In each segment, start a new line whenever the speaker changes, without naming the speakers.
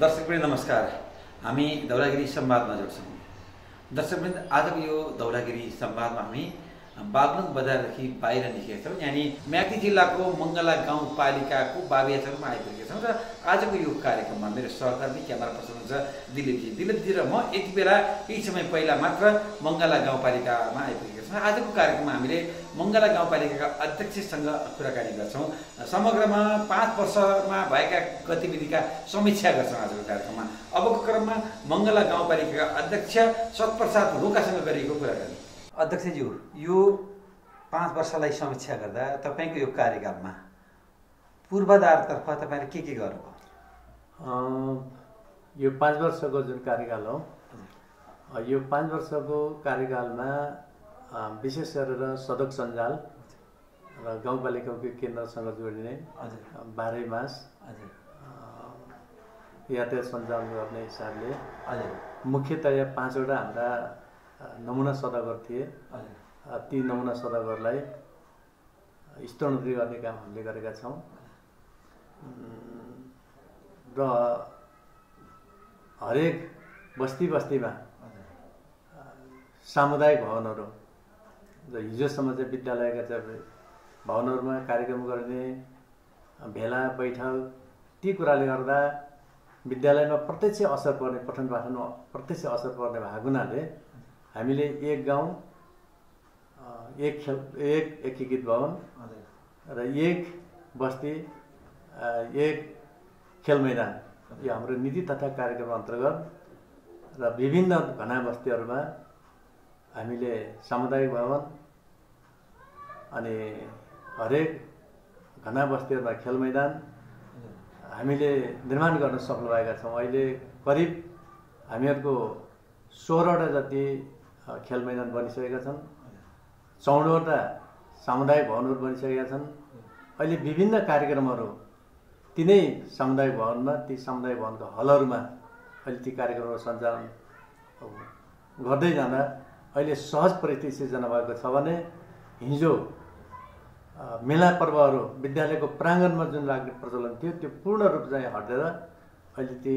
दर्शकवृन्द नमस्कार। हामी धौलागिरी संवादमा जोड्छौँ। दर्शकवृन्द आजको यो धौलागिरी संवादमा हामी बागलुङ बजारदेखि बाहिर निस्केका छौँ, यानी म्याग्दी जिल्लाको मङ्गला गाउँपालिकाको बाबियाचौरमा आइपुगेका छौँ। र आजको यो कार्यक्रममा मेरो सहकर्मी क्यामेरा पर्सन हुन्छ दिलीपजी र म यति बेला केही समय पहिला मात्र मङ्गला गाउँपालिकामा आइपुगेका छौँ। आजको कार्यक्रममा हामीले मङ्गला गाउँपालिकाका अध्यक्षसँग कुराकानी गर्छौँ। समग्रमा 5 वर्षमा भएका गतिविधिका समीक्षा गर्छौँ आजको कार्यक्रममा। अबको क्रममा मङ्गला गाउँपालिकाका अध्यक्ष सतप्रसाद रोकासँग गरिएको कुराकानी। अध्यक्षज्यू, यो 5 वर्षलाई समीक्षा गर्दा तपाईँको यो कार्यकालमा पूर्वाधारतर्फ तपाईँले के गर्नुभयो?
यो 5 वर्षको जुन कार्यकाल हो, यो 5 वर्षको कार्यकालमा विशेष गरेर सडक सञ्जाल र गाउँपालिकाको केन्द्रसँग जोडिने 12 मास यातायात सञ्चालन गर्ने हिसाबले मुख्यतया 5 वटा हाम्रा नमुना सौदागर थिए। ती नमुना सौदागरलाई स्तरोन्नति गर्ने काम हामीले गरेका छौँ। र हरेक बस्ती बस्तीमा सामुदायिक भवनहरू, हिजोसम्म चाहिँ विद्यालयका चाहिँ भवनहरूमा कार्यक्रम गर्ने, भेला बैठक, ती कुराले गर्दा विद्यालयमा प्रत्यक्ष असर पर्ने, पठन पाठनमा प्रत्यक्ष असर पर्ने भएको हुनाले हामीले एक गाउँ एक एकीकृत भवन र एक बस्ती एक खेल मैदान, यो हाम्रो नीति तथा कार्यक्रम अन्तर्गत र विभिन्न घना बस्तीहरूमा हामीले सामुदायिक भवन अनि हरेक घना बस्तीहरूमा खेल मैदान हामीले निर्माण गर्न सफल भएका छौँ। अहिले करिब हामीहरूको 16वटा जति खेल मैदान बनिसकेका छन्, 14वटा सामुदायिक भवनहरू बनिसकेका छन्। अहिले विभिन्न कार्यक्रमहरू तिनै सामुदायिक भवनमा, ती सामुदायिक भवनको हलहरूमा अहिले ती कार्यक्रमहरू सञ्चालन गर्दै जाँदा अहिले सहज परिस्थिति सिर्जना भएको छ भने हिजो मेला पर्वहरू विद्यालयको प्राङ्गणमा जुन लाग्ने प्रचलन थियो त्यो पूर्ण रूप चाहिँ हटेर अहिले ती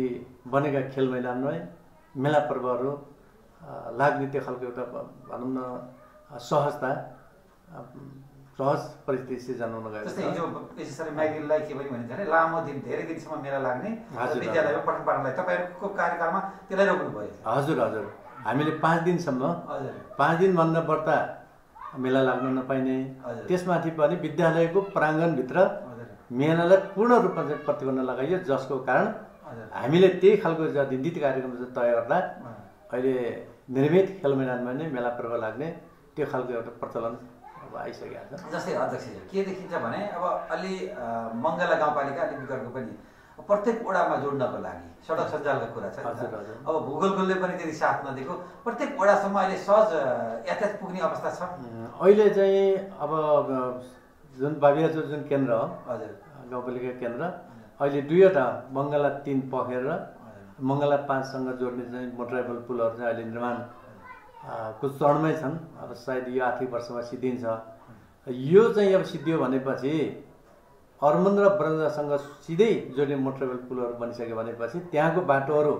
बनेका खेल मैदानमै मेला पर्वहरू लाग्ने त्यो खालको एउटा भनौँ न सहज परिस्थिति सिर्जना हुन गएको छ।
हिजो विशेष गरी म्याग्दीलाई के पनि भनिन्छ भने लामो दिन, धेरै दिनसम्म मेला लाग्ने विद्यालयमा पठन पाठनलाई तपाईँहरूको कार्यकालमा त्यसलाई रोक्नु भयो? हजुर,
हामीले 5 दिनसम्म 5 दिनभन्दा बढ्ता मेला लाग्न नपाइने, त्यसमाथि पनि विद्यालयको प्राङ्गणभित्र मेलालाई पूर्ण रूपमा चाहिँ प्रतिबन्ध लगाइयो, जसको कारण हामीले त्यही खालको नीति कार्यक्रम तय गर्दा अहिले निर्मित खेल मैदानमा नै मेला पर्व लाग्ने त्यो खालको एउटा प्रचलन आइसकेको छ।
जस्तै अध्यक्ष के देखिन्छ भने अब अलि मङ्गला गाउँपालिका अलि विकटको पनि प्रत्येक वडामा जोड्नको लागि सडक सञ्जालको कुरा छ। अब भूगोलले पनि त्यति साथ नदिएको, प्रत्येक वडासम्म अहिले सहज यातायात पुग्ने अवस्था छ।
अहिले चाहिँ अब जुन बाबियाचौर जुन केन्द्र हो, गाउँपालिका केन्द्र, अहिले 2वटा मङ्गला 3 पखेर र मङ्गला 5सँग जोड्ने चाहिँ मोटराइबल पुलहरू चाहिँ अहिले निर्माण को चरणमै छन्। अब सायद यो आर्थिक वर्षमा सिद्धिन्छ। यो चाहिँ अब सिद्धियो भनेपछि अर्मन र ब्रन्जासँग सिधै जोड्ने मोटराइबल पुलहरू बनिसक्यो भनेपछि त्यहाँको बाटोहरू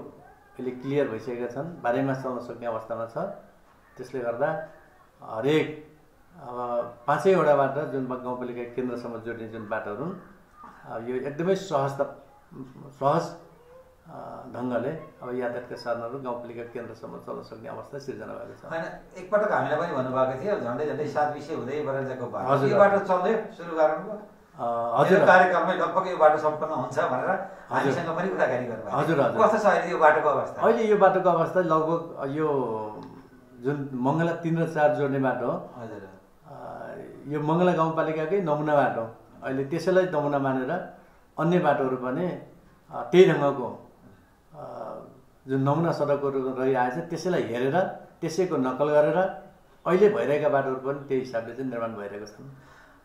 अहिले क्लियर भइसकेका छन्, 12 मास चल्न सक्ने अवस्थामा छ। त्यसले गर्दा हरेक अब 5 वटाबाट जुन गाउँपालिका केन्द्रसम्म जोड्ने जुन बाटोहरू यो एकदमै सहज ढङ्गले अब यातायातका साधनहरू गाउँपालिका केन्द्रसम्म चल्न सक्ने अवस्था सिर्जना भएको छ।
होइन, एकपटक हामीलाई पनि भन्नुभएको थियो झन्डै 7 विषय हुँदै बराजाको बाटो, यो बाटो चल्दै सुरु गर्नुभयो। हजुर, कार्यक्रममै लगभग यो बाटो सम्पन्न हुन्छ भनेर हामीसँग पनि कुराकानी गर्नुभयो। हजुर, कस्तो छ अहिले यो बाटोको अवस्था?
अहिले यो बाटोको अवस्था लगभग यो जुन मङ्गला 3 र 4 जोड्ने बाटो, हजुर, यो मङ्गला गाउँपालिकाकै नमुना बाटो, अहिले त्यसैलाई नमुना मानेर अन्य बाटोहरू पनि त्यही ढङ्गको जुन नमुना सडकहरू रहिआएछ त्यसैलाई हेरेर त्यसैको नकल गरेर अहिले भइरहेका बाटोहरू पनि त्यही हिसाबले चाहिँ निर्माण भइरहेको छन्।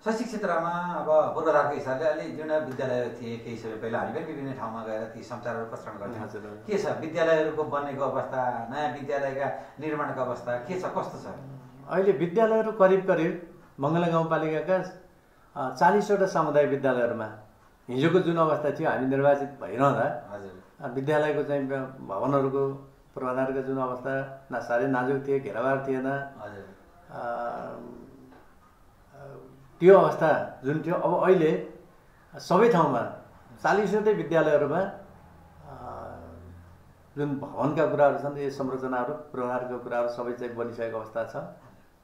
शैक्षिक क्षेत्रमा अब पूर्वाधारको हिसाबले अलि जुन विद्यालयहरू थिए केही समय पहिला हामी पनि विभिन्न ठाउँमा गएर ती समाचारहरू प्रसारण गर्थ्यौँ। के छ विद्यालयहरूको बनेको अवस्था, नयाँ विद्यालयका निर्माणको अवस्था के छ, कस्तो छ?
अहिले विद्यालयहरू करिब मङ्गला गाउँपालिकाका 40वटा सामुदायिक विद्यालयहरूमा हिजोको जुन अवस्था थियो हामी निर्वाचित भइरहँदा विद्यालयको चाहिँ भवनहरूको पूर्वाधारको जुन अवस्था साह्रै नाजुक थिए, घेराबार थिएन, त्यो अवस्था जुन थियो, अब अहिले सबै ठाउँमा 40वटै विद्यालयहरूमा जुन भवनका कुराहरू छन्, यो संरचनाहरू पूर्वाधारको कुराहरू सबै चाहिँ बनिसकेको अवस्था छ।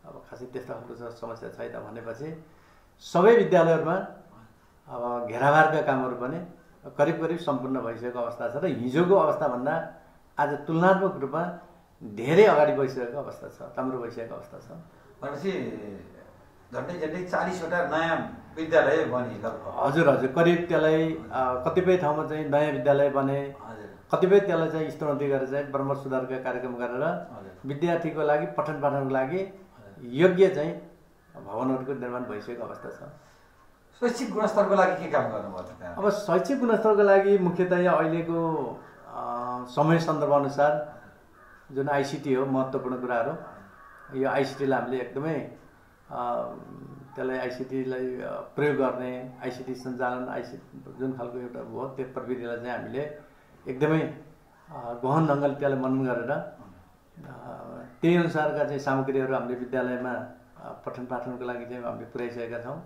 अब खासै त्यस्तो खालको समस्या छैन भनेपछि सबै विद्यालयहरूमा अब घेराबारका कामहरू पनि करिब करिब सम्पूर्ण भइसकेको अवस्था छ र हिजोको अवस्थाभन्दा आज तुलनात्मक रूपमा धेरै अगाडि बढिसकेको अवस्था छ, राम्रो भइसकेको अवस्था छ।
भनेपछि झन्डै 40वटा नयाँ विद्यालय बने लगभग।
हजुर हजुर, करिब त्यसलाई कतिपय ठाउँमा चाहिँ नयाँ विद्यालय बने, कतिपय त्यसलाई चाहिँ स्तरोन्नति गरेर चाहिँ मर्मत सुधारका कार्यक्रम गरेर विद्यार्थीको लागि पठन पाठनको लागि योग्य चाहिँ भवनहरूको निर्माण भइसकेको अवस्था छ।
शैक्षिक गुणस्तरको लागि के काम गर्नुभयो?
अब शैक्षिक गुणस्तरको लागि मुख्यतया अहिलेको समय सन्दर्भअनुसार जुन आइसिटी हो महत्त्वपूर्ण कुराहरू, यो आइसिटीलाई हामीले एकदमै त्यसलाई आइसिटीलाई प्रयोग गर्ने, आइसिटी सञ्चालन, जुन खालको एउटा हो त्यो प्रविधिलाई चाहिँ हामीले एकदमै गहन ढङ्गले त्यसलाई मनन गरेर त्यही अनुसारका चाहिँ सामग्रीहरू हामीले विद्यालयमा पठन पाठनको लागि चाहिँ हामीले पुर्याइसकेका छौँ।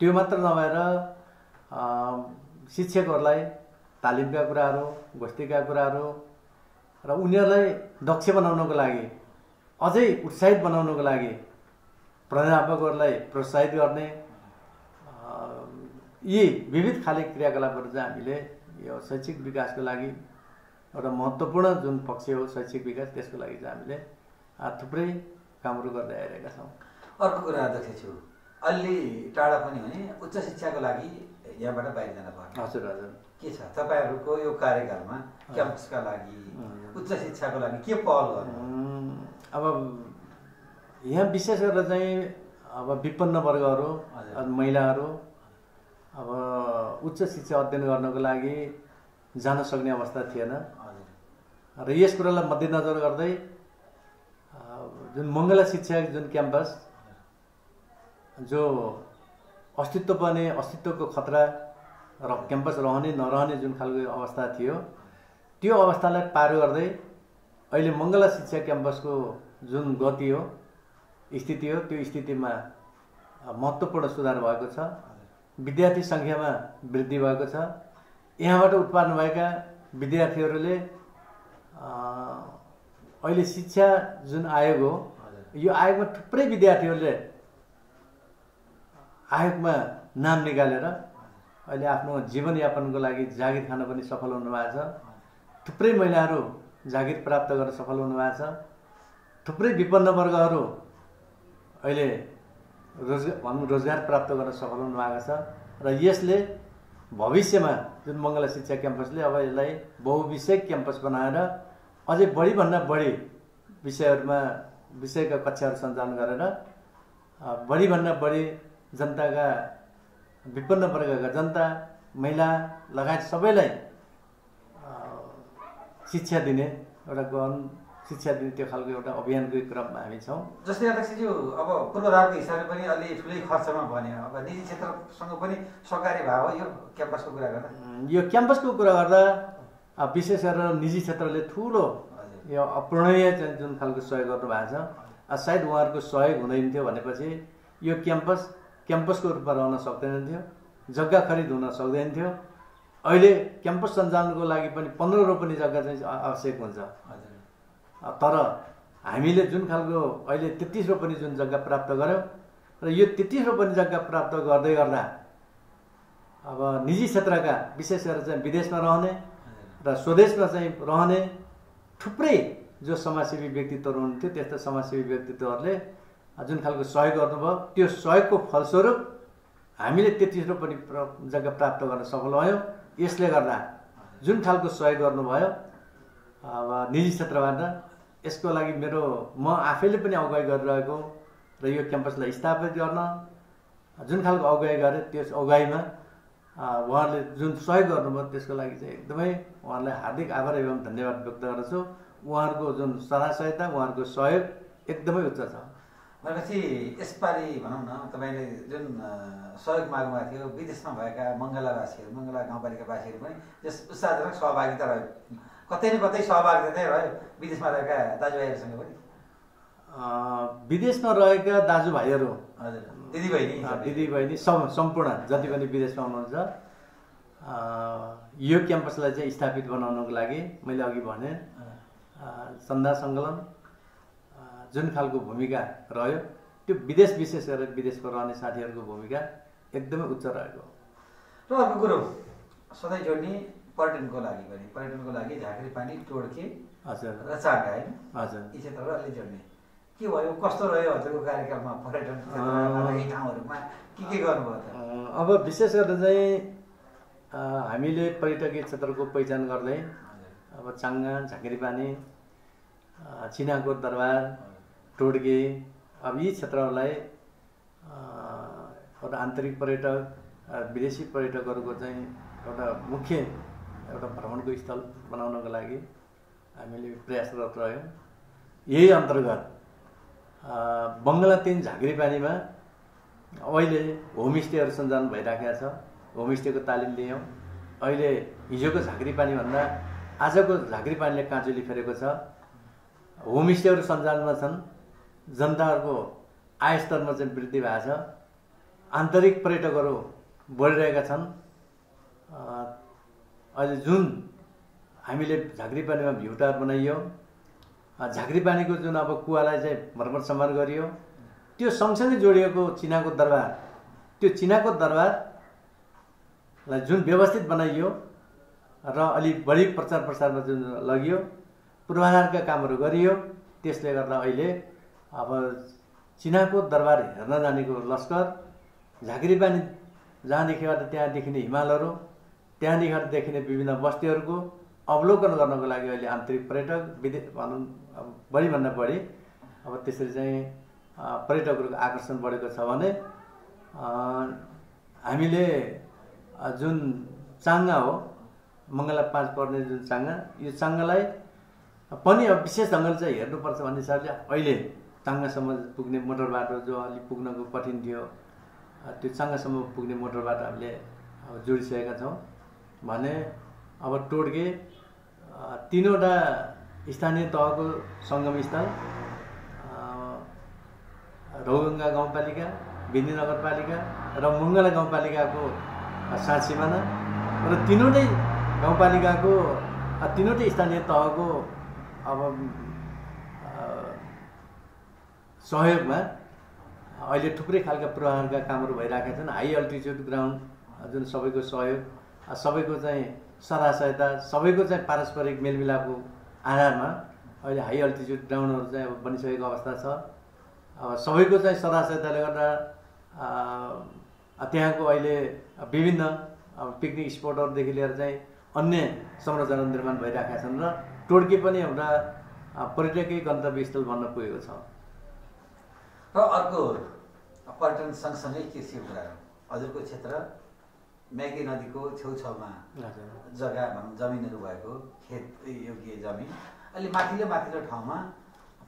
त्यो मात्र नभएर शिक्षकहरूलाई तालिमका कुराहरू, गोष्ठीका कुराहरू र उनीहरूलाई दक्ष बनाउनको लागि, अझै उत्साहित बनाउनको लागि प्राध्यापकहरूलाई प्रोत्साहित गर्ने यी विविध खाले क्रियाकलापहरू चाहिँ हामीले यो शैक्षिक विकासको लागि एउटा महत्त्वपूर्ण जुन पक्ष हो शैक्षिक विकास, त्यसको लागि चाहिँ हामीले थुप्रै कामहरू गर्दै आइरहेका छौँ।
अर्को कुरा अध्यक्षज्यू, अलि टाढा पनि भने उच्च शिक्षाको लागि यहाँबाट बाहिर जान पर्छ।
हजुर हजुर,
के छ तपाईँहरूको यो कार्यकालमा क्याम्पसका लागि, उच्च शिक्षाको लागि के पहल गर्नु?
अब यहाँ विशेष गरेर चाहिँ अब विपन्न वर्गहरू, महिलाहरू अब उच्च शिक्षा अध्ययन गर्नको लागि जान सक्ने अवस्था थिएन र यस कुरालाई मध्यनजर गर्दै जुन मङ्गला शिक्षा जुन क्याम्पस जो अस्तित्वको खतरा र क्याम्पस रहने नरहने जुन खालको अवस्था थियो, त्यो अवस्थालाई पार गर्दै अहिले मङ्गला शिक्षा क्याम्पसको जुन गति हो, स्थिति हो, त्यो स्थितिमा महत्त्वपूर्ण सुधार भएको छ। विद्यार्थी सङ्ख्यामा वृद्धि भएको छ। यहाँबाट उत्पादन भएका विद्यार्थीहरूले अहिले शिक्षा जुन आयोग हो, यो आयोगमा थुप्रै विद्यार्थीहरूले आयोगमा नाम निकालेर अहिले आफ्नो जीवनयापनको लागि जागिर खान पनि सफल हुनुभएको छ। थुप्रै महिलाहरू जागिर प्राप्त गर्न सफल हुनुभएको छ। थुप्रै विपन्न वर्गहरू अहिले रोजगार प्राप्त गर्न सफल हुनुभएको छ र यसले भविष्यमा जुन मङ्गला शिक्षा क्याम्पसले अब यसलाई बहुविषयक क्याम्पस बनाएर अझै बढीभन्दा बढी विषयका कक्षाहरू सञ्चालन गरेर बढीभन्दा बढी जनताका, विपन्न वर्गका जनता, महिला लगायत सबैलाई शिक्षा दिने एउटा गहन शिक्षा दिने त्यो खालको एउटा अभियानको क्रममा हामी छौँ।
जस्तै अध्यक्षज्यू, अब पूर्वाधारको हिसाबले पनि अलि ठुलै खर्चमा बन्यो, अब निजी क्षेत्रसँग पनि सहकारी भयो यो क्याम्पसको कुरा गर्दा।
यो क्याम्पसको कुरा गर्दा विशेष गरेर निजी क्षेत्रले ठुलो यो अपूर्णीय जुन खालको सहयोग गर्नुभएको छ। सायद उहाँहरूको सहयोग हुँदैन थियो भनेपछि यो क्याम्पसको रूपमा रहन सक्दैन थियो, जग्गा खरिद हुन सक्दैन थियो। अहिले क्याम्पस सञ्चालनको लागि पनि 15 रोपनी जग्गा चाहिँ आवश्यक हुन्छ। तर हामीले जुन खालको अहिले 33 रोपनी जुन जग्गा प्राप्त गऱ्यौँ र यो 33 रोपनी जग्गा प्राप्त गर्दै गर्दा अब निजी क्षेत्रका विशेष गरेर चाहिँ विदेशमा रहने र स्वदेशमा चाहिँ रहने थुप्रै जो समाजसेवी व्यक्तित्वहरू हुनुहुन्थ्यो, त्यस्ता समाजसेवी व्यक्तित्वहरूले जुन खालको सहयोग गर्नुभयो, त्यो सहयोगको फलस्वरूप हामीले 33 रोपनी जग्गा प्राप्त गर्न सफल भयौँ। यसले गर्दा जुन खालको सहयोग गर्नुभयो अब निजी क्षेत्रबाट, यसको लागि म आफैले पनि अगुवाई गरिरहेको र यो क्याम्पसलाई स्थापित गर्न जुन खालको अगुवाई गरे त्यस अगुवाईमा उहाँहरूले जुन सहयोग गर्नुभयो त्यसको लागि चाहिँ एकदमै उहाँहरूलाई हार्दिक आभार एवं धन्यवाद व्यक्त गर्दछु। उहाँहरूको जुन सहायता, उहाँहरूको सहयोग एकदमै उच्च छ।
भनेपछि यसपालि भनौँ न तपाईँले जुन सहयोग माग्नुभएको थियो विदेशमा भएका मङ्गलावासीहरू मङ्गला गाउँपालिकावासीहरू पनि त्यस उत्साहजनक सहभागिता रह्यो, कतै न कतै सहभागिता चाहिँ रह्यो विदेशमा रहेका दाजुभाइहरूसँग पनि।
विदेशमा रहेका दाजुभाइहरू
हजुर दिदीबहिनी
सम्पूर्ण जति पनि विदेशमा हुनुहुन्छ यो क्याम्पसलाई चाहिँ स्थापित बनाउनको लागि मैले अघि भने चन्दा सङ्कलन जुन खालको भूमिका रह्यो त्यो विशेष गरेर विदेशमा रहने साथीहरूको भूमिका एकदमै उच्च रहेको।
र अर्को कुरो सधैँ जोड्ने पर्यटनको लागि झाँक्रीपानी, टोड्के
हजुर
र चाँगा होइन,
हजुर
यी क्षेत्रहरू अलि जोड्ने के भयो, कस्तो रह्यो हजुरको कार्यक्रममा पर्यटन ठाउँहरूमा के गर्नुभयो त?
अब विशेष गरेर चाहिँ हामीले पर्यटकीय क्षेत्रको पहिचान गर्दै अब चाङ्गा, झाँक्रीपानी, चिनाको दरबार, टोड्के अब यी क्षेत्रहरूलाई एउटा आन्तरिक पर्यटक विदेशी पर्यटकहरूको चाहिँ एउटा मुख्य एउटा भ्रमणको स्थल बनाउनको लागि हामीले प्रयासरत रह्यौँ। यही अन्तर्गत बङ्गला 3 झाँक्रीपानीमा अहिले होमस्टेहरू सञ्चालन भइराखेको छ। होमस्टेको तालिम लियौँ। अहिले हिजोको झाँक्रीपानीभन्दा आजको झाँक्रीपानीले काँचुली फेरेको छ। होमस्टेहरू सञ्चालनमा छन्। जनताहरूको आयस्तरमा चाहिँ वृद्धि भएको छ। आन्तरिक पर्यटकहरू बढिरहेका छन्। अहिले जुन हामीले झाँक्रीपानीमा भ्यू टावर बनाइयो, झाँक्रीपानीको जुन अब कुवालाई चाहिँ मर्मत सम्मान गरियो, त्यो सँगसँगै जोडिएको चिनाको दरबार, त्यो चिनाको दरबारलाई जुन व्यवस्थित बनाइयो र अलि बढी प्रचार प्रसारमा जुन लगियो, पूर्वाधारका कामहरू गरियो, त्यसले गर्दा अहिले अब चिनाको दरबार हेर्न जानेको लस्कर, झाँक्रीपानी जहाँदेखिबाट त्यहाँ देखिने हिमालहरू, त्यहाँदेखिबाट देखिने विभिन्न बस्तीहरूको अवलोकन गर्नको लागि अहिले आन्तरिक पर्यटक भनौँ बढीभन्दा बढी अब त्यसरी चाहिँ पर्यटकहरूको आकर्षण बढेको छ भने हामीले जुन चाङ्गा हो मङ्गला 5 पर्ने जुन चाङ्गा, यो चाङ्गालाई पनि अब विशेष ढङ्गले चाहिँ हेर्नुपर्छ भन्ने हिसाबले अहिले चाङ्गासम्म पुग्ने मोटर बाटो जो अलि पुग्नको कठिन थियो, त्यो चाङ्गासम्म पुग्ने मोटर बाटो हामीले अब जोडिसकेका छौँ भने अब टोड्के 3वटा स्थानीय तहको सङ्गम स्थल, रौगङ्गा गाउँपालिका, बिन्दी नगरपालिका र मङ्गला गाउँपालिकाको साथ सिमाना र तीनवटै गाउँपालिकाको 3वटै स्थानीय तहको अब सहयोगमा अहिले थुप्रै खालका पूर्वाधारका कामहरू भइरहेका छन्। हाई अल्टिच्युड ग्राउन्ड जुन सबैको सहयोग, सबैको चाहिँ सल्लाह सहायता, सबैको चाहिँ पारस्परिक मेलमिलापको आधारमा अहिले हाई अल्टिच्युड ग्राउन्डहरू चाहिँ अब बनिसकेको अवस्था छ। अब सबैको चाहिँ सल्लाह सहायताले गर्दा त्यहाँको अहिले विभिन्न अब पिकनिक स्पटहरूदेखि लिएर चाहिँ अन्य संरचना निर्माण भइरहेका छन् र टोड्के पनि एउटा पर्यटकीय गन्तव्य स्थल बन्न पुगेको छ।
र अर्को पर्यटन सँगसँगै कृषि कुरा हजुरको क्षेत्र म्याग्दी नदीको छेउछाउमा जग्गा भनौँ जमिनहरू भएको खेत योग्य जमिन, अलि माथिल्लो ठाउँमा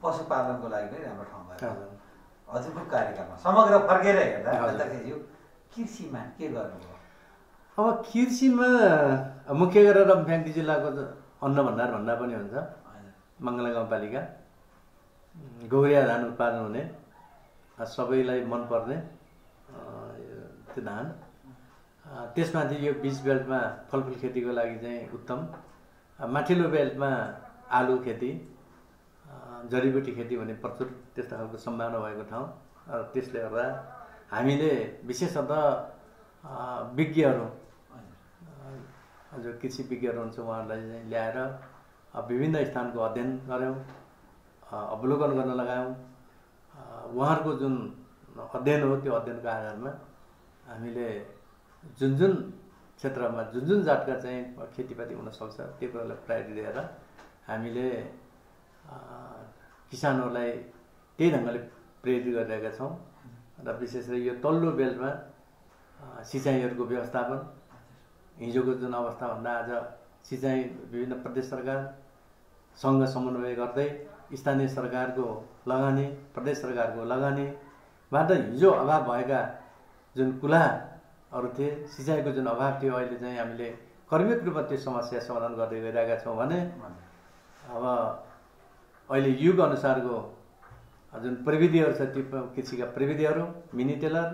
पशुपालनको लागि पनि राम्रो ठाउँ भएको हजुरको कार्यक्रममा समग्र फर्केर हेर्दा अध्यक्षज्यू कृषिमा के गर्नुभयो?
अब कृषिमा मुख्य गरेर म्याग्दी जिल्लाको अन्न भण्डार भन्दा पनि हुन्छ मङ्गला गाउँपालिका, गौरिया धान उत्पादन हुने सबैलाई मनपर्ने त्यो धान, त्यसमाथि यो बिच बेल्टमा फलफुल खेतीको लागि चाहिँ उत्तम, माथिल्लो बेल्टमा आलु खेती, जडीबुटी खेती भन्ने प्रचुर त्यस्तो खालको सम्भावना भएको ठाउँ। त्यसले गर्दा हामीले विशेषतः विज्ञहरू जो कृषि विज्ञहरू हुन्छ उहाँहरूलाई चाहिँ ल्याएर विभिन्न स्थानको अध्ययन गऱ्यौँ, अवलोकन गर्न लगायौँ। उहाँहरूको जुन अध्ययन हो त्यो अध्ययनको आधारमा हामीले जुन क्षेत्रमा जुन जातका चाहिँ खेतीपाती हुनसक्छ त्यो कुरालाई प्रायोरिटी दिएर हामीले किसानहरूलाई त्यही ढङ्गले प्रेरित गरिरहेका छौँ। र विशेष गरी यो तल्लो बेल्टमा सिँचाइहरूको व्यवस्थापन, हिजोको जुन अवस्थाभन्दा आज सिँचाइ विभिन्न प्रदेश सरकार सँग समन्वय गर्दै स्थानीय सरकारको लगानी, प्रदेश सरकारको लगानीबाट हिजो अभाव भएका जुन कुलाहरू थिए, सिँचाइको जुन अभाव थियो, अहिले चाहिँ हामीले कर्मिक रूपमा त्यो समस्या समाधान गर्दै गइरहेका छौँ भने अब अहिले युग अनुसारको जुन प्रविधिहरू छ त्यो कृषिका प्रविधिहरू, मिनी टेलर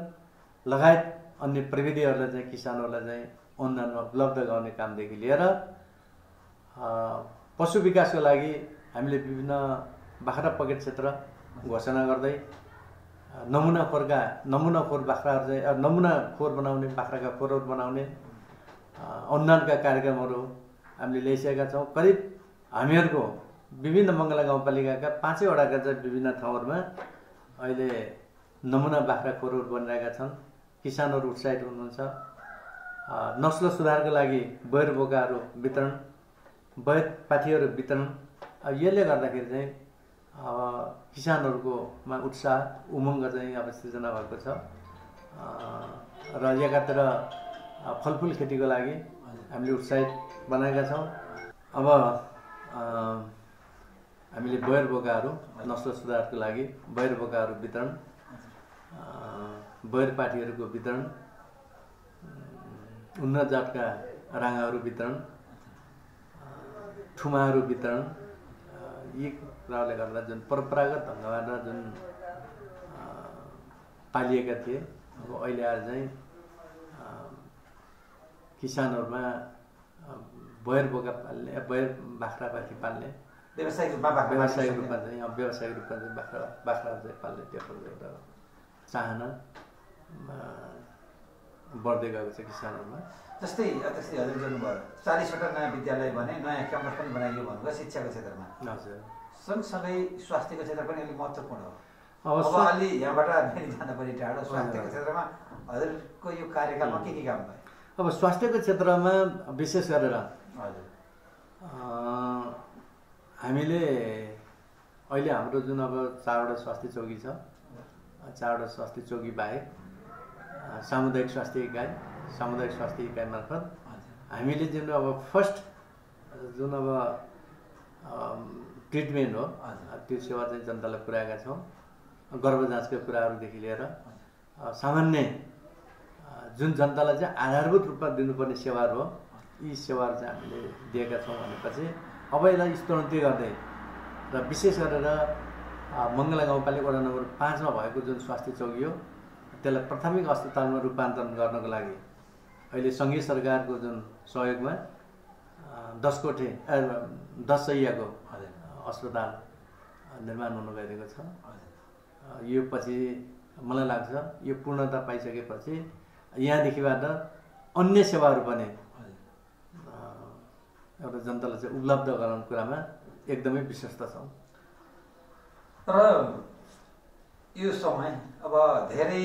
लगायत अन्य प्रविधिहरूलाई चाहिँ किसानहरूलाई चाहिँ अनुदानमा उपलब्ध गराउने कामदेखि लिएर पशु विकासको लागि हामीले विभिन्न बाख्रा पकेट क्षेत्र घोषणा गर्दै नमुनाखोर बाख्राहरू चाहिँ नमुनाखोर बनाउने, बाख्राका खोरहरू बनाउने अनुदानका कार्यक्रमहरू हामीले ल्याइसकेका छौँ। करिब हामीहरूको विभिन्न मङ्गला गाउँपालिकाका 5 वटाका चाहिँ विभिन्न ठाउँहरूमा अहिले नमुना बाख्रा खोरहरू बनिरहेका छन्। किसानहरू उत्साहित हुनुहुन्छ। नस्ल सुधारको लागि बैर बोकाहरू वितरण, बैर पाठीहरू वितरण, अब यसले गर्दाखेरि चाहिँ अब किसानहरूकोमा उत्साह उमङ्ग चाहिँ अब सृजना भएको छ। र एकातिर फलफुल खेतीको लागि हामीले उत्साहित बनाएका छौँ। अब हामीले बैर बोकाहरू, नस्ल सुधारको लागि बैर बोकाहरू वितरण, बैर पाठीहरूको वितरण, उन्नत जातका राँगाहरू वितरण, ठुमाहरू वितरण, यी कुराले गर्दा जुन परम्परागत ढङ्गबाट जुन पालिएका थिए, अब अहिले आएर चाहिँ किसानहरूमा बैर बोका पाल्ने, बैर बाख्रा पाठी पाल्ने,
व्यावसायिक रूपमा
चाहिँ बाख्राहरू चाहिँ पाल्ने त्यो एउटा चाहना बढ्दै गएको छ किसानहरूमा।
जस्तै अध्यक्षले हजुर गर्नुभयो 40वटा नयाँ विद्यालय भने, नयाँ क्याम्पस पनि बनाइयो भन्नुभयो शिक्षाको क्षेत्रमा।
हजुर,
सँगसँगै स्वास्थ्यको क्षेत्र पनि अलिक महत्त्वपूर्ण हो।
अब
अलि यहाँबाट जान पनि टाढो, स्वास्थ्यको क्षेत्रमा हजुरको यो कार्यकालमा के काम भयो?
अब स्वास्थ्यको क्षेत्रमा विशेष गरेर
हजुर
हामीले अहिले हाम्रो जुन अब 4वटा स्वास्थ्य चौकी छ, 4वटा स्वास्थ्य चौकी बाहेक सामुदायिक स्वास्थ्य इकाइ मार्फत हामीले जुन अब फर्स्ट जुन अब ट्रिटमेन्ट हो त्यो सेवा चाहिँ जनतालाई पुर्याएका छौँ। गर्भ जाँचका कुराहरूदेखि लिएर सामान्य जुन जनतालाई चाहिँ आधारभूत रूपमा दिनुपर्ने सेवाहरू हो, यी सेवाहरू चाहिँ हामीले दिएका छौँ। भनेपछि अब यसलाई स्तरोन्नति गर्दै र विशेष गरेर मङ्गला गाउँपालिका वडा नम्बर 5 मा भएको जुन स्वास्थ्य चौकी हो त्यसलाई प्राथमिक अस्पतालमा रूपान्तरण गर्नको लागि अहिले सङ्घीय सरकारको जुन सहयोगमा 10 शैय्याको अस्पताल निर्माण हुन गइरहेको छ। यो पछि मलाई लाग्छ यो पूर्णता पाइसकेपछि यहाँदेखिबाट अन्य सेवाहरू पनि एउटा जनतालाई चाहिँ उपलब्ध गराउने कुरामा एकदमै विश्वस्त छौँ।
र यो समय अब धेरै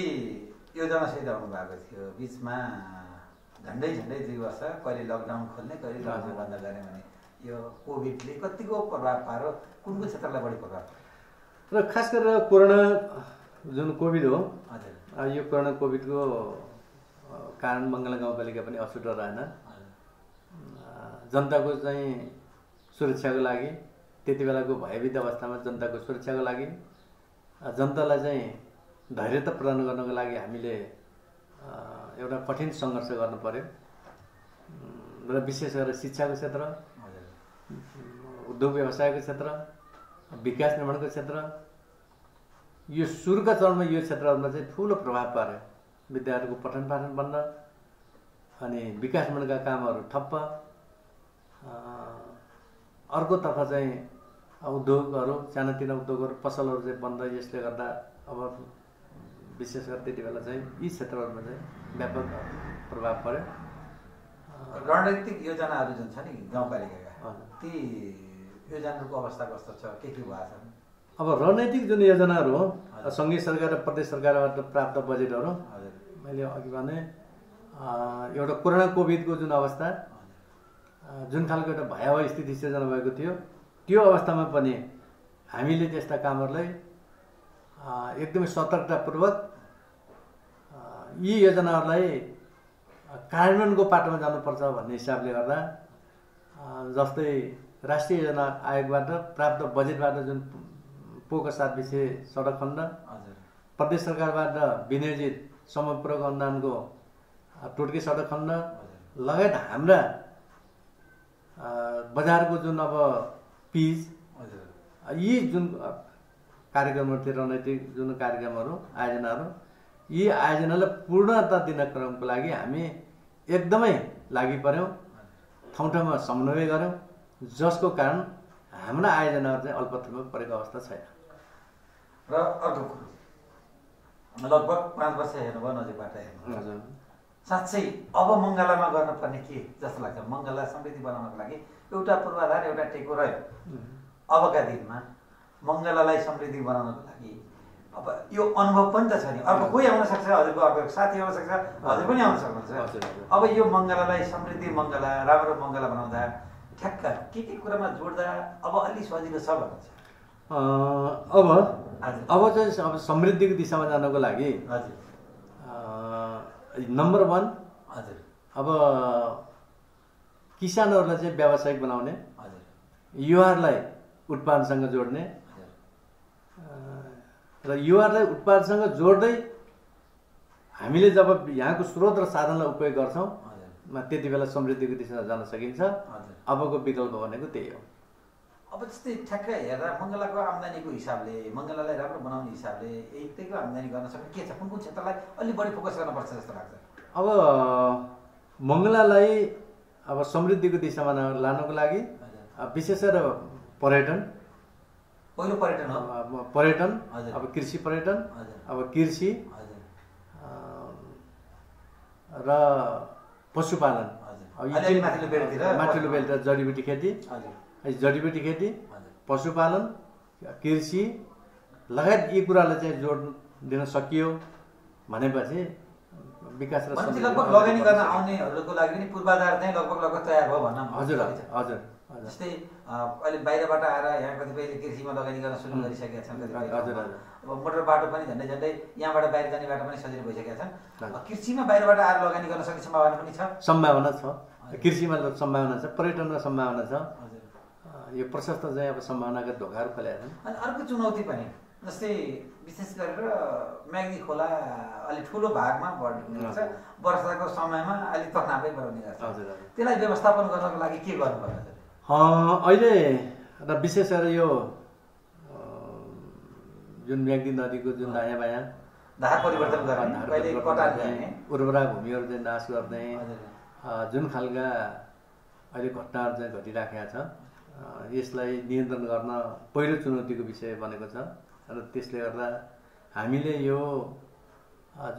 योजनासहित आउनु भएको थियो, बिचमा झन्डै 2 वर्ष कहिले लकडाउन खोल्ने, कहिले लकडाउन बन्द गर्ने भने यो कोभिडले कतिको प्रभाव पार्यो, कुन क्षेत्रलाई बढी प्रभाव पार्यो?
र खास गरेर कोरोना जुन कोभिड हो,
हजुर
यो कोरोना कोभिडको कारण मङ्गला गाउँपालिका पनि अछुटो रहेन। जनताको चाहिँ सुरक्षाको लागि, त्यति बेलाको भयभीत अवस्थामा जनताको सुरक्षाको लागि, जनतालाई चाहिँ धैर्यता प्रदान गर्नको लागि हामीले एउटा कठिन सङ्घर्ष गर्नु पर्यो। र विशेष गरेर शिक्षाको क्षेत्र, उद्योग व्यवसायको क्षेत्र, विकास निर्माणको क्षेत्र, यो सुरुका चरणमा यो क्षेत्रहरूमा चाहिँ ठुलो प्रभाव पार्यो। विद्यार्थीको पठन पाठन बन्द, अनि विकास निर्माणका कामहरू ठप्प। अर्कोतर्फ चाहिँ उद्योगहरू, सानातिना उद्योगहरू, पसलहरू चाहिँ बन्द। यसले गर्दा अब विशेष गरेर त्यति बेला चाहिँ यी क्षेत्रहरूमा चाहिँ व्यापक प्रभाव पर्यो।
रणनीतिक योजनाहरू जुन छ नि गाउँपालिकाका, ती योजनाहरूको अवस्था कस्तो छ, के भएको छ?
अब रणनीतिक जुन योजनाहरू हो, सङ्घीय सरकार र प्रदेश सरकारबाट प्राप्त बजेटहरू, मैले अघि भने एउटा कोरोना कोभिडको जुन अवस्था, जुन खालको एउटा भयावह स्थिति सिर्जना भएको थियो, त्यो अवस्थामा पनि हामीले त्यस्ता कामहरूलाई एकदमै सतर्कतापूर्वक यी योजनाहरूलाई कार्यान्वयनको पाटोमा जानुपर्छ भन्ने हिसाबले गर्दा, जस्तै राष्ट्रिय योजना आयोगबाट प्राप्त बजेटबाट जुन पोको 7 विषय सडक खण्ड, प्रदेश सरकारबाट विनियोजित समयपूरक अनुदानको टोटकी सडक खण्ड लगायत हाम्रा बजारको जुन अब पिच, यी जुन कार्यक्रमहरू थिए, रणनीतिक जुन कार्यक्रमहरू आयोजनाहरू, यी आयोजनालाई पूर्णता दिन क्रमको लागि हामी एकदमै लागि पर्यौँ, ठाउँ ठाउँमा समन्वय गऱ्यौँ, जसको कारण हाम्रा आयोजनाहरू चाहिँ अल्पत्रमा परेको अवस्था छैन।
र अर्को कुरो, लगभग 5 वर्ष हेर्नुभयो नजिकबाट हेर्नु, साँच्चै अब मङ्गलामा गर्नुपर्ने के जस्तो लाग्छ? मङ्गला समृद्धि बनाउनको लागि एउटा पूर्वाधार, एउटा टेको रह्यो। अबका दिनमा मङ्गलालाई समृद्धि बनाउनको लागि अब यो अनुभव पनि त छ नि, अर्को कोही आउन सक्छ, हजुरको अर्को साथी आउन सक्छ, हजुर पनि आउन सक्नुहुन्छ। अब यो मङ्गलालाई समृद्धि मङ्गला, राम्रो मङ्गला बनाउँदा ठ्याक्क के कुरामा जोड्दा अब अलि सजिलो छ भन्नुहुन्छ?
अब चाहिँ अब समृद्धिको दिशामा जानको लागि नम्बर 1 अब किसानहरूलाई चाहिँ व्यावसायिक बनाउने, युवाहरूलाई उत्पादनसँग जोड्ने र युवाहरूलाई उत्पादनसँग जोड्दै हामीले जब यहाँको स्रोत र साधनलाई उपयोग गर्छौँ त्यति बेला समृद्धिको दिशामा जान सकिन्छ। अबको विकल्प भनेको त्यही हो।
अब जस्तै ठ्याक्कै हेर्दा मङ्गलाको आम्दानीको हिसाबले, मङ्गलालाई राम्रो बनाउने हिसाबले यतिको आम्दानी गर्न सक्ने के छ? कुन कुन क्षेत्रलाई अलि बढी फोकस गर्नुपर्छ जस्तो लाग्छ?
अब मङ्गलालाई अब समृद्धिको दिशामा लानको लागि विशेष गरेर पर्यटन,
पहिलो पर्यटन हो,
पर्यटन, अब कृषि पर्यटन, अब कृषि र पशुपालन, माथिल्लो बेलतिर जडीबुटी खेती, जडीबुटी खेती, पशुपालन, कृषि लगायत यी कुरालाई चाहिँ जोड दिन सकियो भनेपछि विकास र
लगभग लगानी गर्न आउनेहरूको लागि पनि पूर्वाधार चाहिँ लगभग तयार भयो भन्न।
हजुर हजुर।
जस्तै अहिले बाहिरबाट आएर यहाँ कतिपयले कृषिमा लगानी गर्न सुरु गरिसकेका छन्। अब मोटर बाटो पनि झन्डै यहाँबाट बाहिर जाने बाटो पनि सजिलो भइसकेका छन्। कृषिमा बाहिरबाट आएर लगानी गर्न सक्ने सम्भावना पनि छ।
सम्भावना छ, कृषिमा सम्भावना छ, पर्यटनमा सम्भावना छ। यो प्रशस्त चाहिँ अब सम्भावनाका ढोकाहरू खोलेका छन्।
अनि अर्को चुनौती पनि जस्तै विशेष गरेर म्याग्दी खोला अलि ठुलो भागमा बढ्छ, वर्षाको समयमा अलिक तकनाफै बढाउने गर्छ। त्यसलाई व्यवस्थापन गर्नको लागि के गर्नुपर्छ?
अहिले र विशेष गरेर यो जुन म्याग्दी नदीको जुन दायाँ बायाँ
धार परिवर्तन गर्ने,
उर्वरा भूमिहरू चाहिँ नाश गर्ने जुन खालका अहिले घटनाहरू चाहिँ घटिराखेका छ, यसलाई नियन्त्रण गर्न पहिलो चुनौतीको विषय बनेको छ। र त्यसले गर्दा हामीले यो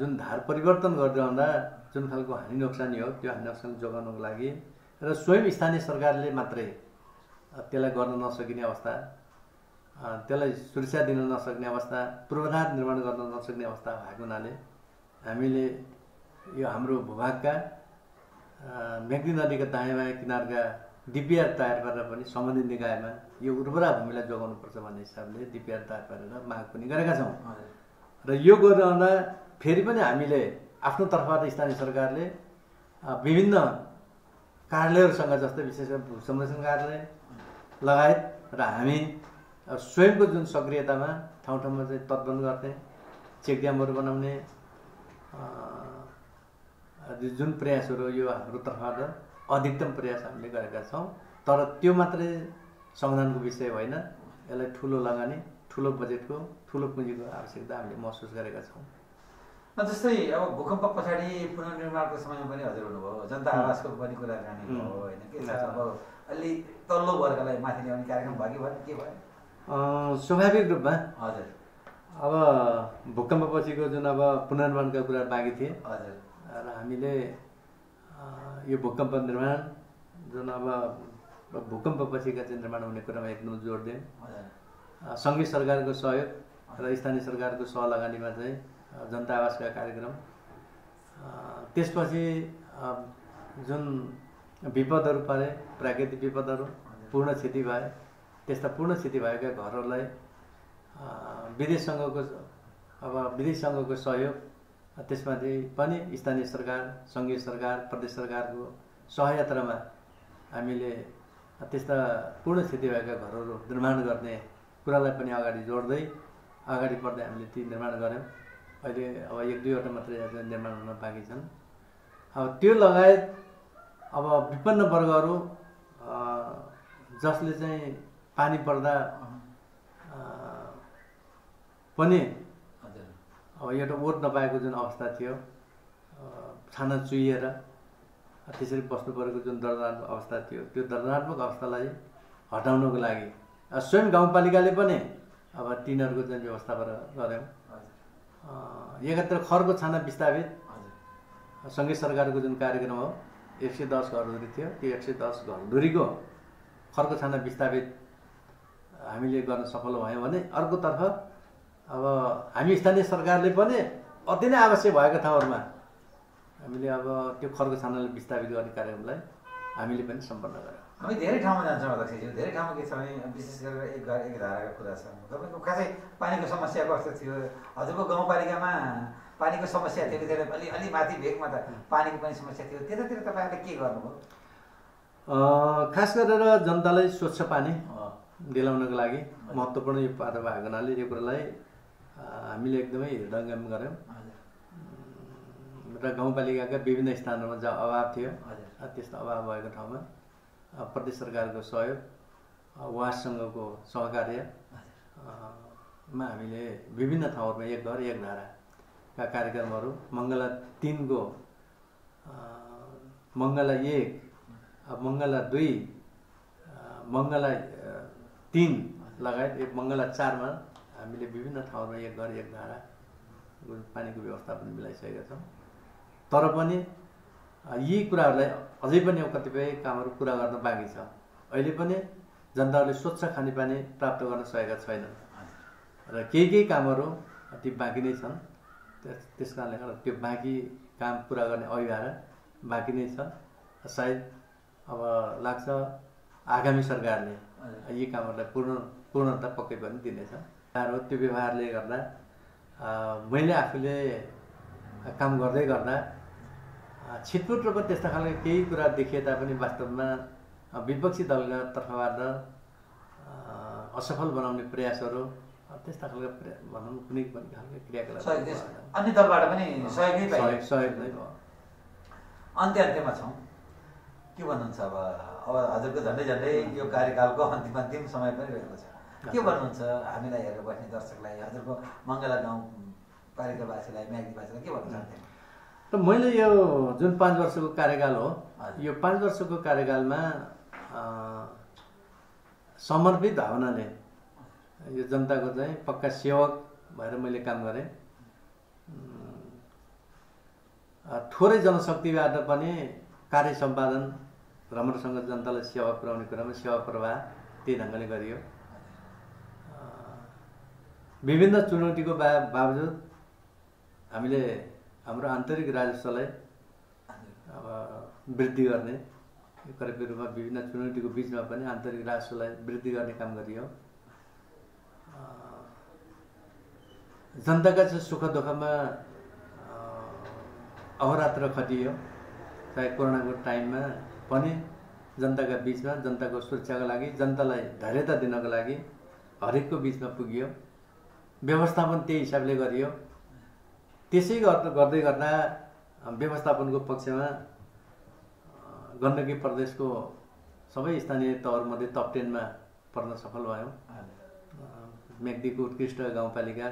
जुन धार परिवर्तन गर्दा जुन खालको हानि नोक्सानी हो त्यो हानि नोक्सानी जोगाउनको लागि र स्वयं स्थानीय सरकारले मात्रै त्यसलाई गर्न नसकिने अवस्था, त्यसलाई सुरक्षा दिन नसक्ने अवस्था, पूर्वाधार निर्माण गर्न नसक्ने अवस्था भएको हुनाले हामीले यो हाम्रो भूभागका म्याग्दी नदीका दायाँ बायाँ किनारका डिपिआर तयार गरेर पनि सम्बन्धित निकायमा यो उर्वरा भूमिलाई जोगाउनुपर्छ भन्ने हिसाबले डिपिआर तयार गरेर माग पनि गरेका छौँ। र यो गर्दा फेरि पनि हामीले आफ्नो तर्फबाट स्थानीय सरकारले विभिन्न कार्यालयहरूसँग जस्तै विशेष गरी भू संरक्षण कार्यालय लगायत र हामी स्वयंको जुन सक्रियतामा ठाउँ ठाउँमा चाहिँ तत्पन गर्ने, चेकड्यामहरू बनाउने जुन प्रयासहरू यो हाम्रो तर्फबाट अधिकतम प्रयास हामीले गरेका छौँ। तर त्यो मात्रै समाधानको विषय होइन, यसलाई ठुलो लगानी, ठुलो बजेटको, ठुलो पुँजीको आवश्यकता हामीले महसुस गरेका छौँ।
जस्तै अब भूकम्प पछाडि पुनर्निर्माणको समयमा पनि हजुर हुनुभयो, जनता आवासको पनि कुराकानी भयो होइन, के छ अब अलि तल्लो वर्गलाई माथि ल्याउने कार्यक्रम भयो कि भएन, के भयो?
स्वाभाविक रूपमा
हजुर
अब भूकम्पपछिको जुन अब पुनर्निर्माणका कुरा बाँकी थिए
हजुर,
र हामीले यो भूकम्प निर्माण जुन अब भूकम्पपछिका चाहिँ निर्माण हुने कुरामा एकदम जोड दियौँ। सङ्घीय सरकारको सहयोग र स्थानीय सरकारको सहलगानीमा चाहिँ जनता आवासका कार्यक्रम, त्यसपछि जुन विपदहरू परे, प्राकृतिक विपदहरू, पूर्ण क्षति भए, त्यस्ता पूर्ण क्षति भएका घरहरूलाई विदेश सङ्घको सहयोग, त्यसमाथि पनि स्थानीय सरकार, सङ्घीय सरकार, प्रदेश सरकारको सहयात्रामा हामीले त्यस्ता पूर्ण क्षति भएका घरहरू निर्माण गर्ने कुरालाई पनि अगाडि जोड्दै अगाडि बढ्दै हामीले ती निर्माण गऱ्यौँ। अहिले अब 1-2वटा मात्रै निर्माण हुन बाँकी छन्। अब त्यो लगायत अब विपन्न वर्गहरू जसले चाहिँ पानी पर्दा पनि अब एउटा ओत नपाएको जुन अवस्था थियो, छाना चुहिएर त्यसरी बस्नु परेको जुन दर्दनात्मक अवस्था थियो, त्यो दर्दनात्मक अवस्थालाई हटाउनको लागि स्वयं गाउँपालिकाले पनि अब टिनहरूको चाहिँ व्यवस्था गऱ्यौँ। एकातिर खरको छाना विस्थापित सँगै सरकारको जुन कार्यक्रम हो 110 घरधुरी थियो, त्यो 110 घरधुरीको खरको छाना विस्थापित हामीले गर्न सफल भयौँ भने अर्कोतर्फ अब हामी स्थानीय सरकारले पनि अति नै आवश्यक भएका ठाउँहरूमा हामीले अब त्यो खरको छानालाई विस्थापित गर्ने कार्यक्रमलाई हामीले पनि सम्पन्न गऱ्यौँ।
हामी धेरै ठाउँमा जान्छौँ अध्यक्षज्यू, धेरै ठाउँमा के छ भने विशेष गरेर एक घर एक धाराको कुरा छ। तपाईँको खासै पानीको समस्या कस्तो थियो? हजुरको गाउँपालिकामा पानीको समस्या थियो कि थिएन? अलि माथि भेगमा त पानीको पनि समस्या थियो, त्यतातिर तपाईँहरूले के गर्नुभयो?
खास गरेर जनतालाई स्वच्छ पानी दिलाउनको लागि महत्त्वपूर्ण यो पाटो भएको हुनाले यो कुरालाई हामीले एकदमै हृदयङ्गम गऱ्यौँ र गाउँपालिकाका विभिन्न स्थानहरूमा जहाँ अभाव थियो त्यस्तो अभाव भएको ठाउँमा प्रदेश सरकारको सहयोग, वार्डसँगको सहकार्यमा हामीले विभिन्न ठाउँहरूमा एक घर एक धाराका कार्यक्रमहरू मङ्गला 3 को मङ्गला 1, मङ्गला 2, मङ्गला 3 लगायत मङ्गला 4 मा हामीले विभिन्न ठाउँमा एक घर एक धारा पानीको व्यवस्थापन मिलाइसकेका छौँ। तर पनि यी कुराहरूलाई अझै पनि कतिपय कामहरू पुरा गर्न बाँकी छ। अहिले पनि जनताहरूले स्वच्छ खानेपानी प्राप्त गर्न सकेका छैनन् र केही कामहरू ती बाँकी नै छन्। त्यस कारणले गर्दा त्यो बाँकी काम पुरा गर्ने अभिभार बाँकी नै छ। सायद अब लाग्छ आगामी सरकारले यी कामहरूलाई पूर्णता पक्कै पनि दिनेछ। त्यो व्यवहारले गर्दा मैले आफूले काम गर्दै गर्दा छिटपुट र त्यस्ता खालको केही कुरा देखिए तापनि वास्तवमा विपक्षी दलका तर्फबाट असफल बनाउने प्रयासहरू त्यस्ता खालको भनौँ कुनै पनि खालको क्रियाकलाप
अन्य दलबाट पनि सहयोग नै
भयो।
अन्त्यमा छौँ, के भन्नुहुन्छ? अब हजुरको झन्डै यो कार्यकालको अन्तिम समय पनि रहेको छ। के भन्नुहुन्छ हामीलाई हेरेर बस्ने दर्शकलाई, हजुरको मङ्गला गाउँ पालिकावासीलाई, म्याग्दीवासीलाई के भन्नु चाहन्थे?
र मैले यो जुन 5 वर्षको कार्यकाल हो, यो 5 वर्षको कार्यकालमा समर्पित भावनाले यो जनताको चाहिँ पक्का सेवक भएर मैले काम गरेँ। थोरै जनशक्तिबाट पनि कार्य सम्पादन राम्रोसँग जनतालाई सेवा पुर्याउने कुरामा सेवा प्रवाह त्यही ढङ्गले गरियो। विभिन्न चुनौतीको बावजुद हामीले हाम्रो आन्तरिक राजस्वलाई अब वृद्धि गर्ने करिब रूपमा विभिन्न चुनौतीको बिचमा पनि आन्तरिक राजस्वलाई वृद्धि गर्ने काम गरियो। जनताका चाहिँ सुख दुःखमा अहोरात्र खटियो। चाहे कोरोनाको टाइममा पनि जनताका बिचमा जनताको सुरक्षाको लागि, जनतालाई धैर्यता दिनको लागि हरेकको बिचमा पुगियो। व्यवस्थापन त्यही हिसाबले गरियो। त्यसै गर्दै गर्दा व्यवस्थापनको पक्षमा गण्डकी प्रदेशको सबै स्थानीय तहहरूमध्ये टप 10 मा पर्न सफल भयौँ। म्याग्दीको उत्कृष्ट गाउँपालिका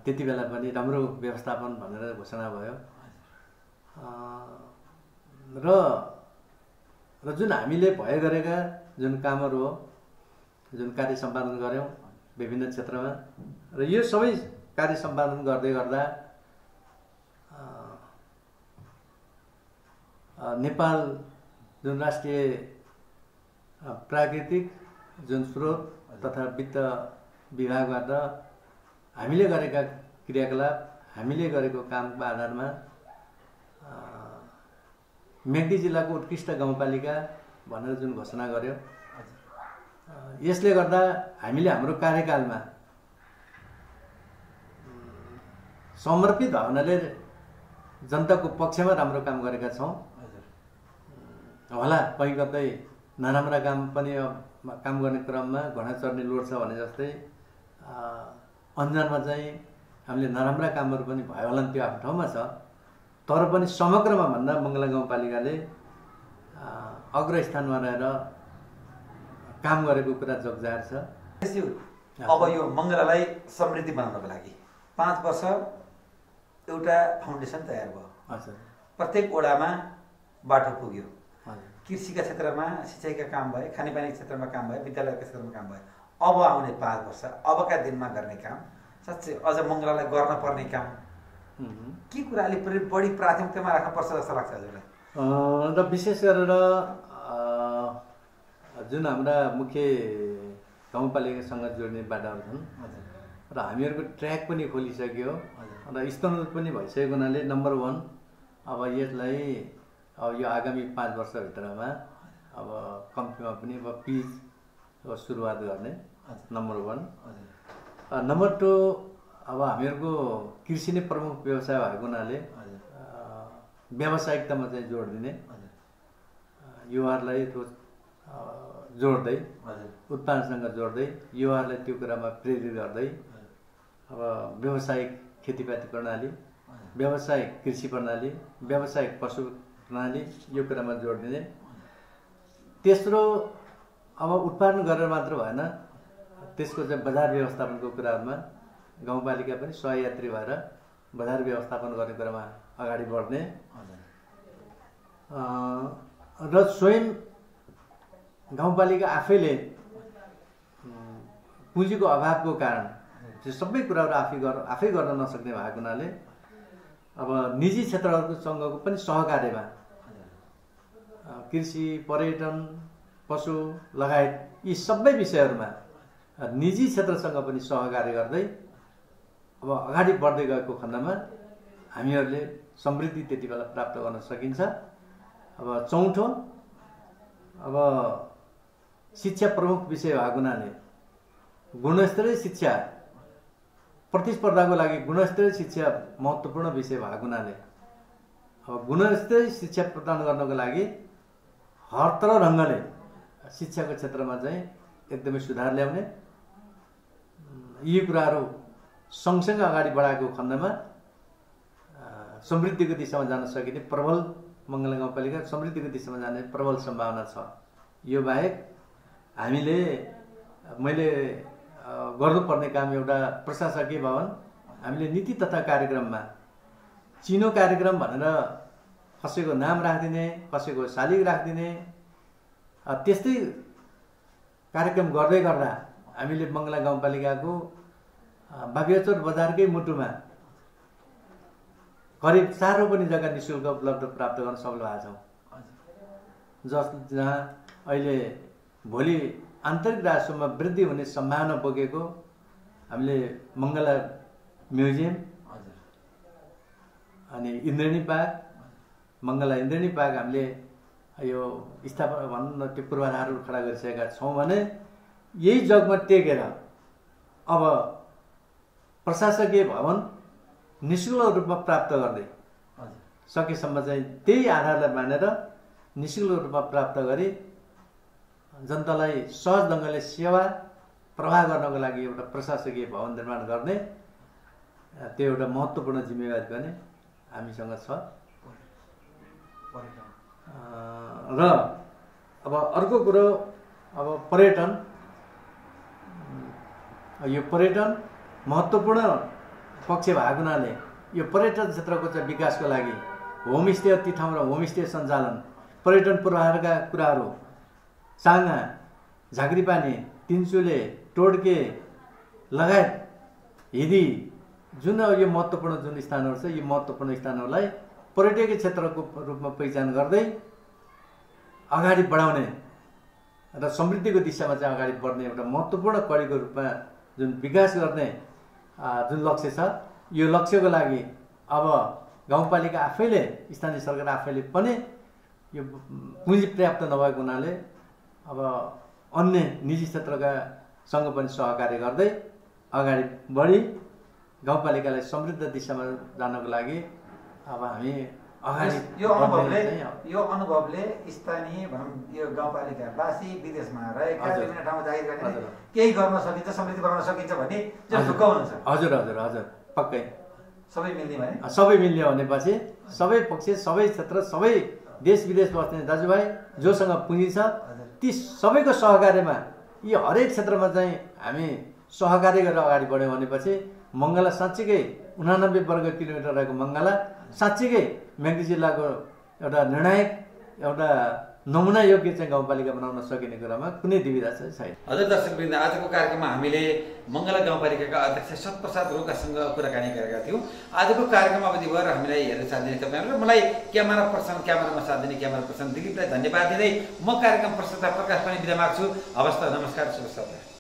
त्यति बेला पनि राम्रो व्यवस्थापन भनेर घोषणा भयो। र जुन हामीले भए गरेका जुन कामहरू हो, जुन कार्य सम्पादन गऱ्यौँ विभिन्न क्षेत्रमा, र यो सबै कार्य सम्पादन गर्दै गर्दा नेपाल जुन राष्ट्रिय प्राकृतिक जुन स्रोत तथा वित्त विभागबाट हामीले गरेका क्रियाकलाप, हामीले गरेको कामको आधारमा म्याग्दी जिल्लाको उत्कृष्ट गाउँपालिका भनेर जुन घोषणा गर्यो, यसले गर्दा हामीले हाम्रो कार्यकालमा समर्पित भावनाले जनताको पक्षमा राम्रो काम गरेका छौँ। होला कहीँ कतै नराम्रा काम पनि काम गर्ने क्रममा घोडा चढ्ने लोड छ भने जस्तै अन्जानमा चाहिँ हामीले नराम्रा कामहरू पनि भयो होला त्यो आफ्नो ठाउँमा छ। तर पनि समग्रमा भन्दा मङ्गला गाउँपालिकाले अग्रस्थानमा रहेर काम गरेको कुरा जगजाहेर छ।
अब यो मङ्गलालाई समृद्धि बनाउनको लागि 5 वर्ष एउटा फाउन्डेसन तयार भयो।
हजुर।
प्रत्येक वडामा बाटो पुग्यो। कृषिका क्षेत्रमा सिँचाइका काम भए, खानेपानीका क्षेत्रमा काम भए, विद्यालयका क्षेत्रमा काम भए। अब आउने 5 वर्ष अबका दिनमा गर्ने काम साँच्चै अझ मङ्गलालाई गर्न पर्ने काम के कुराले बढी प्राथमिकतामा राख्नुपर्छ जस्तो लाग्छ हजुरलाई?
र विशेष गरेर जुन हाम्रा मुख्य गाउँपालिकासँग जोड्ने बाटाहरू छन् र हामीहरूको ट्र्याक पनि खोलिसक्यो र स्तरोन्नत पनि भइसकेको हुनाले नम्बर 1 अब यसलाई अब यो आगामी 5 वर्षभित्रमा अब कम्तीमा पनि अब पिच सुरुवात गर्ने नम्बर 1। नम्बर 2 अब हामीहरूको कृषि नै प्रमुख व्यवसाय भएको हुनाले व्यावसायिकतामा चाहिँ जोड दिने, युवाहरूलाई जोड्दै उत्पादनसँग जोड्दै युवाहरूलाई त्यो कुरामा प्रेरित गर्दै अब व्यावसायिक खेतीपाती प्रणाली, व्यावसायिक कृषि प्रणाली, व्यावसायिक पशु प्रणाली यो कुरामा जोड दिने। तेस्रो अब उत्पादन गरेर मात्र भएन, त्यसको चाहिँ बजार व्यवस्थापनको कुरामा गाउँपालिका पनि सहयात्री भएर बजार व्यवस्थापन गर्ने कुरामा अगाडि बढ्ने र स्वयं गाउँपालिका आफैले पुँजीको अभावको कारण चाहिँ सबै कुराहरू आफै गर्न नसक्ने भएको हुनाले अब निजी क्षेत्रहरूसँगको पनि सहकार्यमा कृषि, पर्यटन, पशु लगायत यी सबै विषयहरूमा निजी क्षेत्रसँग पनि सहकार्य गर्दै अब अगाडि बढ्दै गएको खण्डमा हामीहरूले समृद्धि त्यति बेला प्राप्त गर्न सकिन्छ। अब चौथो, अब शिक्षा प्रमुख विषय भएको हुनाले गुणस्तरीय शिक्षा, प्रतिस्पर्धाको लागि गुणस्तरीय शिक्षा महत्त्वपूर्ण विषय भएको हुनाले अब गुणस्तरीय शिक्षा प्रदान गर्नको लागि हर तरह ढङ्गले शिक्षाको क्षेत्रमा चाहिँ एकदमै सुधार ल्याउने, यी कुराहरू सँगसँगै अगाडि बढाएको खण्डमा समृद्धिको दिशामा जान सकिने प्रबल मङ्गला गाउँपालिका समृद्धिको दिशामा जाने प्रबल सम्भावना छ। यो बाहेक मैले गर्नुपर्ने काम एउटा प्रशासकीय भवन, हामीले नीति तथा कार्यक्रममा चिनो कार्यक्रम भनेर कसैको नाम राखिदिने, कसैको शालिग राखिदिने, त्यस्तै कार्यक्रम गर्दै गर्दा हामीले मङ्गला गाउँपालिकाको बाबियाचोर बजारकै मुटुमा करिब 4 पनि जग्गा निःशुल्क उपलब्ध प्राप्त गर्न सफल भएका छौँ। जहाँ अहिले भोलि आन्तरिक राजस्वमा वृद्धि हुने सम्भावना बोकेको हामीले मङ्गला म्युजियम, अनि इन्द्रेणी पार्क, मङ्गला इन्द्रेणी पार्क हामीले यो स्थापना भनौँ न त्यो पूर्वाधारहरू खडा गरिसकेका छौँ भने यही जगमा टेकेर अब प्रशासकीय भवन निःशुल्क रूपमा प्राप्त गर्दै सकेसम्म चाहिँ त्यही आधारलाई मानेर निःशुल्क रूपमा प्राप्त गरी जनतालाई सहज ढङ्गले सेवा प्रवाह गर्नको लागि एउटा प्रशासकीय भवन निर्माण गर्ने त्यो एउटा महत्त्वपूर्ण जिम्मेवारी पनि हामीसँग छ। र अब अर्को कुरो, अब पर्यटन, यो पर्यटन महत्त्वपूर्ण पक्ष भएको हुनाले यो पर्यटन क्षेत्रको चाहिँ विकासको लागि होमस्टे, ती ठाउँमा होमस्टे सञ्चालन, पर्यटन पूर्वाधारका कुराहरू, साङ्गा, झाँक्रीपानी, तिनचुले, टोड्के लगायत यदि जुन यो महत्त्वपूर्ण जुन स्थानहरू छ, यो महत्त्वपूर्ण स्थानहरूलाई पर्यटकीय क्षेत्रको रूपमा पहिचान गर्दै अगाडि बढाउने र समृद्धिको दिशामा चाहिँ अगाडि बढ्ने एउटा महत्त्वपूर्ण कडीको रूपमा जुन विकास गर्ने जुन लक्ष्य छ, यो लक्ष्यको लागि अब गाउँपालिका आफैले, स्थानीय सरकार आफैले पनि यो पुँजी पर्याप्त नभएको हुनाले अब अन्य निजी क्षेत्रका सँग पनि सहकार्य गर्दै अगाडि बढी गाउँपालिकालाई समृद्ध दिशामा जानको लागि अब हामी अगाडि
यो अनुभवले स्थानीय भनौँ यो गाउँपालिकावासी विदेशमा रहेका विभिन्न ठाउँमा जागिर गर्ने केही गर्न सकिन्छ, समृद्धि बनाउन सकिन्छ भन्ने जुन ढुक्क हुनुहुन्छ।
हजुर हजुर हजुर पक्कै
सबै मिल्ने भने
सबै मिल्ने भनेपछि सबै पक्ष, सबै क्षेत्र, सबै देश विदेश बस्ने दाजुभाइ जोसँग पुँजी छ ती सबैको सहकार्यमा यी हरेक क्षेत्रमा चाहिँ हामी सहकार्य गरेर अगाडि बढ्यौँ भनेपछि मङ्गला साँच्चीकै 89 वर्ग किलोमिटर रहेको मङ्गला साँच्चीकै म्याग्दी जिल्लाको एउटा निर्णायक, एउटा नमुना योग्य चाहिँ गाउँपालिका बनाउन सकिने कुरामा कुनै दुविधा चाहिँ छैन।
हजुर दर्शकवृन्द, आजको कार्यक्रममा हामीले मङ्गला गाउँपालिकाका अध्यक्ष सतप्रसाद रोकासँग कुराकानी गरेका थियौँ। आजको कार्यक्रम अवधिभर हामीलाई हेरेर साथ दिने तपाईँहरूलाई, मलाई क्यामेरामा साथ दिने क्यामेरा पर्सन दिलीपलाई धन्यवाद दिँदै म कार्यक्रम प्रस्तुता प्रकाश पनि बिदा माग्छु। हवस् त, नमस्कार, शुभ सपना।